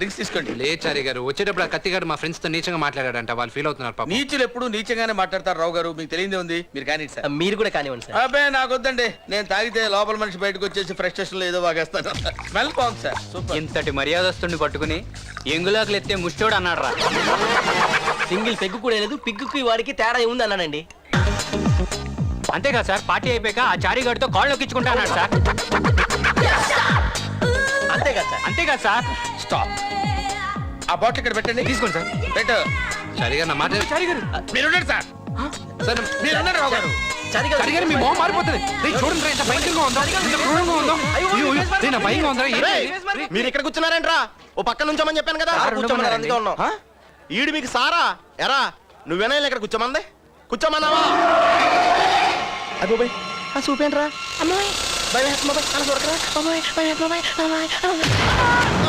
Drinks తీసుకోండి. లే చారి గారు, వచ్చేటప్పుడు ఆ కత్తిగాడు మా ఫ్రెండ్స్ తో నీచంగా మాట్లాడాడంట. వాళ్ళు ఫీల్ అవుతున్నారు పాపం. నీచులు ఎప్పుడు నీచంగానే మాట్లాడతారు రావు గారు, మీకు తెలియదే ఉంది. మీరు కానీ సార్. మీరు కూడా కానివ్వండి సార్. అబ్బాయి నాకొద్దండి, నేను తాగితే లోపల మనిషి బయటకు వచ్చేసి ఫ్రస్ట్రేషన్ లో ఏదో వాగేస్తాను. స్మెల్ బాగుంది సార్, సూపర్. ఇంతటి మర్యాదస్తుని పట్టుకుని ఎంగులాకులు ఎత్తే ముష్టోడు అన్నాడు రా. సింగిల్ పెగ్గు కూడా లేదు, పిగ్గుకి వాడికి తేడా ఉంది అన్నానండి. అంతేకాదు సార్, పార్టీ అయిపోయాక ఆ చారిగాడితో కాళ్ళు నొక్కించుకుంటా అన్నాడు సార్. అంతేకాదు సార్. అంతేకాదు సార్. స్టాప్. ఆ బాటిల్ ఇక్కడ పెట్టండి. తీసుకోండి సార్. పెట్టు. చారి గారు నా మాట. చారి గారు మీరున్నారు సార్. సార్ మీరున్నారు రావు గారు. చారి గారు మీ మొహం మారిపోతుంది. చూడండి ఎంత భయంకరంగా ఉందో, ఎంత క్రూరంగా ఉందో. నా భయంగా ఉందా? మీరు ఇక్కడ కూర్చున్నారంట్రా, ఓ పక్క నుంచోమని చెప్పాను కదా. కూర్చోమన్నారు, అందుకే ఉన్నాం. ఈడు మీకు సారా ఎరా, నువ్వేనా ఇక్కడ కూర్చోమంది? కూర్చోమన్నావా? అబ్బో బై, ఆ చూపేంట్రా. అమ్మాయి భయం వేస్తుంది బాబాయ్, అలా చూడకరా బాబాయ్, భయం వేస్తుంది బాబాయ్.